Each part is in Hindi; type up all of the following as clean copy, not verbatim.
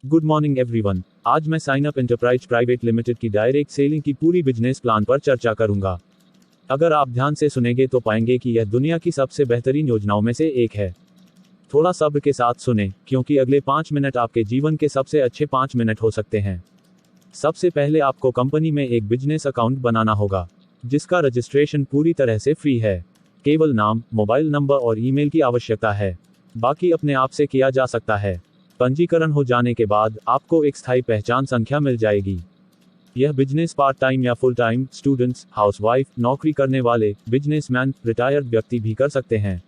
Good morning everyone. आज मैं sign up enterprise private limited की डायरेक्ट सेलिंग की पूरी बिजनेस प्लान पर चर्चा करूंगा। अगर आप ध्यान से सुनेंगे तो पाएंगे कि यह दुनिया की सबसे बेहतरीन योजनाओं में से एक है। थोड़ा सब्र के साथ सुने, क्योंकि अगले 5 मिनट आपके जीवन के सबसे अच्छे 5 मिनट हो सकते हैं। सबसे पहले आपको कंपनी में एक बिजनेस अकाउंट बनाना होगा, जिसका रजिस्ट्रेशन पूरी तरह से फ्री है। केवल नाम, मोबाइल नंबर और ईमेल की आवश्यकता है, बाकी अपने आप से किया जा सकता है। पंजीकरण हो जाने के बाद आपको एक स्थायी पहचान संख्या मिल जाएगी। यह बिजनेस पार्ट टाइम या फुल टाइम, स्टूडेंट्स, हाउसवाइफ, नौकरी करने वाले, बिजनेसमैन, रिटायर्ड व्यक्ति भी कर सकते हैं।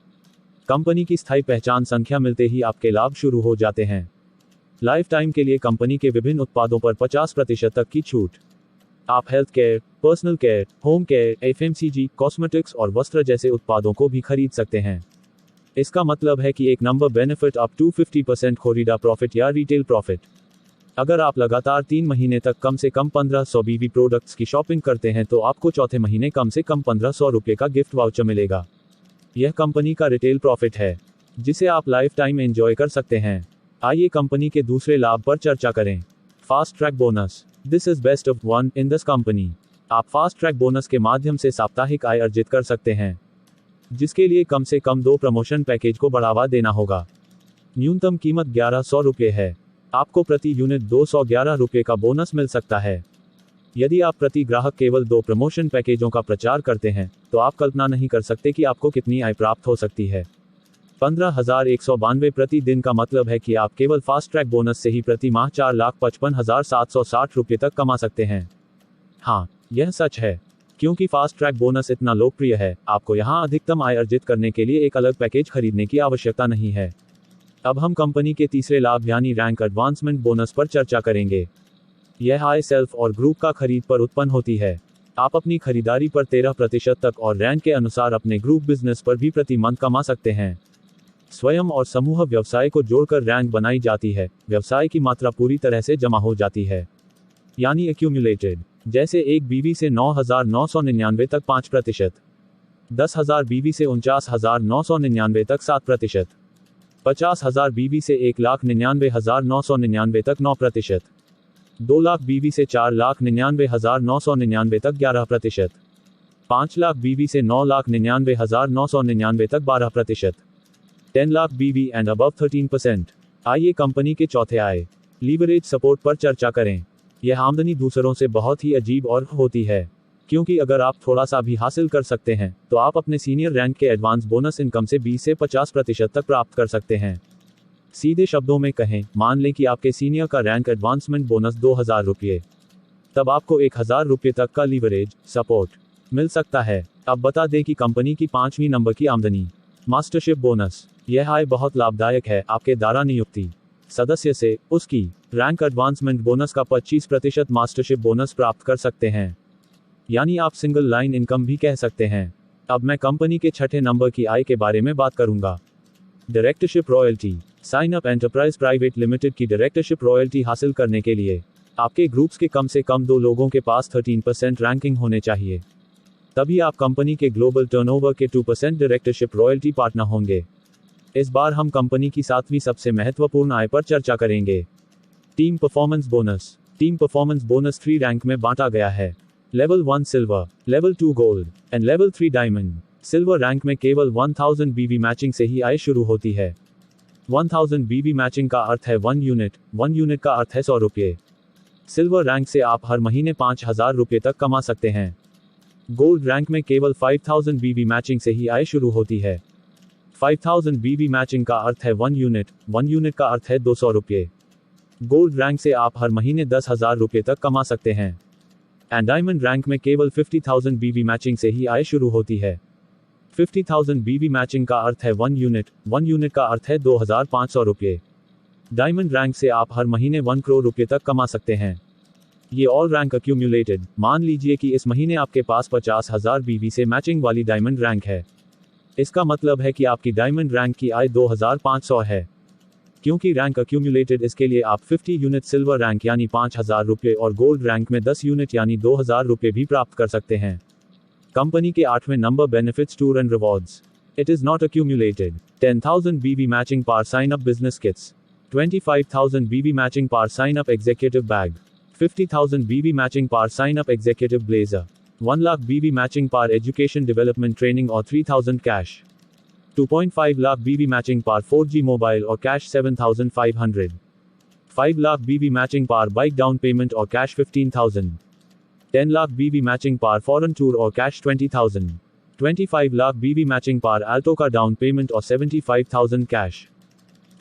कंपनी की स्थायी पहचान संख्या मिलते ही आपके लाभ शुरू हो जाते हैं। लाइफ टाइम के लिए कंपनी के विभिन्न उत्पादों पर 50% तक की छूट। आप health care, personal care, home care, FMCG, cosmetics और वस्त्र जैसे उत्पादों को भी खरीद सकते हैं। इसका मतलब है कि एक नंबर बेनिफिट अप टू 50% खरीदा प्रॉफिट या रिटेल प्रॉफिट। अगर आप लगातार 3 महीने तक कम से कम 1500 बीवी प्रोडक्ट्स की शॉपिंग करते हैं तो आपको चौथे महीने कम से कम 1500 रुपये का गिफ्ट वाउचर मिलेगा। यह कंपनी का रिटेल प्रॉफिट है, जिसे आप लाइफ टाइम एंजॉय कर सकते हैं। आइए कंपनी के दूसरे लाभ पर चर्चा करें। Fast track bonus. This is best of one in this company. आप फास्ट ट्रैक बोनस के माध्यम से साप्ताहिक आय अर्जित कर सकते हैं, जिसके लिए कम से कम 2 प्रमोशन पैकेज को बढ़ावा देना होगा। न्यूनतम कीमत 1100 रुपये है। आपको प्रति यूनिट 211 रुपये का बोनस मिल सकता है। यदि आप प्रति ग्राहक केवल 2 प्रमोशन पैकेजों का प्रचार करते हैं, तो आप कल्पना नहीं कर सकते कि आपको कितनी आय प्राप्त हो सकती है। 15,192 प्रति दिन का मतलब है कि आप केवल फास्ट ट्रैक बोनस से ही प्रति माह 4,55,760 रुपये तक कमा सकते हैं। हाँ, यह सच है, क्योंकि फास्ट ट्रैक बोनस इतना लोकप्रिय है, आपको यहां अधिकतम आय अर्जित करने के लिए एक अलग पैकेज खरीदने की आवश्यकता नहीं है। अब हम कंपनी के तीसरे लाभ यानी रैंक एडवांसमेंट बोनस पर चर्चा करेंगे। यह आय सेल्फ और ग्रुप का खरीद पर उत्पन्न होती है। आप अपनी खरीदारी पर 13% तक और रैंक के अनुसार अपने ग्रुप बिजनेस पर भी प्रति मंथ कमा सकते हैं। स्वयं और समूह व्यवसाय को जोड़कर रैंक बनाई जाती है। व्यवसाय की मात्रा पूरी तरह से जमा हो जाती है, यानी एक्यूमुलेटेड। जैसे एक बीवी से 9,999 तक 5%, 10,000 बीवी से 49,999 तक 7%, 50,000 बीवी से 1,99,999 तक 9%, 2 लाख बीवी से 4,99,999 तक 11%, 5 लाख बीवी से 9,99,999 तक 12%, 10 लाख बीवी एंड अबव 13%। आइए कंपनी के चौथे आय लीवरेज सपोर्ट पर चर्चा करें। यह आमदनी दूसरों से बहुत ही अजीब और होती है, क्योंकि अगर आप थोड़ा सा भी हासिल कर सकते हैं, तो आप अपने सीनियर रैंक के एडवांस बोनस इनकम से 20 से 50% तक प्राप्त कर सकते हैं। सीधे शब्दों में कहें, मान लें कि आपके सीनियर का रैंक एडवांसमेंट बोनस 2,000 रुपये, तब आपको 1,000 रुपये तक का लीवरेज सपोर्ट मिल सकता है। अब बता दें कि कंपनी की 5वीं नंबर की आमदनी मास्टरशिप बोनस। यह आय बहुत लाभदायक है। आपके द्वारा नियुक्ति सदस्य से उसकी रैंक एडवांसमेंट बोनस का 25% मास्टरशिप बोनस प्राप्त कर सकते हैं, यानी आप सिंगल लाइन इनकम भी कह सकते हैं। अब मैं कंपनी के छठे नंबर की आय के बारे में बात करूंगा। Directorship royalty. Sign up enterprise private limited की डायरेक्टरशिप रॉयल्टी हासिल करने के लिए आपके ग्रुप्स के कम से कम 2 लोगों के पास 13% रैंकिंग होने चाहिए, तभी आप कंपनी के ग्लोबल टर्नओवर के 2% डायरेक्टरशिप रॉयल्टी पार्टनर होंगे। इस बार हम कंपनी की 7वीं सबसे महत्वपूर्ण आय पर चर्चा करेंगे। Team performance bonus. Team performance bonus 3 rank में बांटा गया है। Level 1 silver, level 2 gold and level 3 diamond. Silver rank में केवल 1000 बीवी मैचिंग से ही आय शुरू होती है। 1000 बीवी मैचिंग का अर्थ है 1 यूनिट, 1 यूनिट का अर्थ है 100 रुपये। सिल्वर रैंक से आप हर महीने 5,000 रुपये तक कमा सकते हैं। गोल्ड रैंक में केवल 5000 बीवी मैचिंग से ही आय शुरू होती है। 5000 बीवी मैचिंग का अर्थ है 1 यूनिट, 1 यूनिट का अर्थ है 200 रुपये। गोल्ड रैंक से आप हर महीने 10,000 रुपये तक कमा सकते हैं। एंड डायमंड रैंक में केवल 50,000 बीवी मैचिंग से ही आय शुरू होती है। 50,000 बीवी मैचिंग का अर्थ है 1 यूनिट, 1 यूनिट का अर्थ है 2,500 रुपये। डायमंड रैंक से आप हर महीने 1 करोड़ रुपये तक कमा सकते हैं। ये ऑल रैंक अक्यूमुलेटेड। मान लीजिए कि इस महीने आपके पास 50,000 बीवी से मैचिंग वाली डायमंड रैंक है। इसका मतलब है कि आपकी डायमंड रैंक की आय 2,500 है। क्योंकि रैंक अक्यूमुलेटेड, इसके लिए आप 50 यूनिट सिल्वर रैंक यानी 5,000 रुपये और गोल्ड रैंक में 10 यूनिट यानी 2,000 रुपये भी प्राप्त कर सकते हैं। कंपनी के 8वें number benefits tour and rewards. It is not accumulated. 10,000 BV matching pair sign up business kits. 25,000 BB matching par sign up executive bag. 50,000 BB matching par sign up executive blazer. 1 lakh BB matching par education development training or 3,000 cash. 2.5 lakh BB matching par 4G mobile or cash 7,500. 5 lakh BB matching par bike down payment or cash 15,000. 10 lakh BB matching par foreign tour or cash 20,000. 25 lakh BB matching par Alto का down payment or 75,000 cash.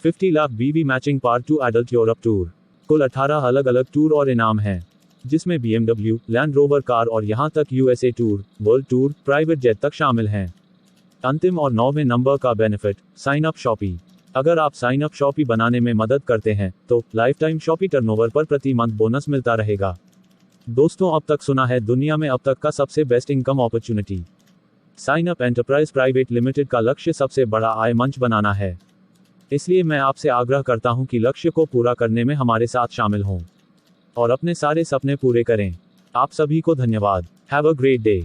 50 lakh BB matching par 2 adult Europe tour. कुल 18 अलग अलग टूर और इनाम हैं, जिसमें BMW, लैंड रोवर कार और यहां तक USA tour, world tour, private jet तक शामिल हैं। अंतिम और 9वें नंबर का बेनिफिट, साइन अप शॉपी। अगर आप साइन अप शॉपी बनाने में मदद करते हैं तो लाइफ टाइम शॉपी टर्नओवर पर प्रति मंथ बोनस मिलता रहेगा। दोस्तों, अब तक सुना है दुनिया में अब तक का सबसे best income opportunity. Sign up enterprise private limited का लक्ष्य सबसे बड़ा आय मंच बनाना है। इसलिए मैं आपसे आग्रह करता हूं कि लक्ष्य को पूरा करने में हमारे साथ शामिल हों और अपने सारे सपने पूरे करें। आप सभी को धन्यवाद। Have a great day.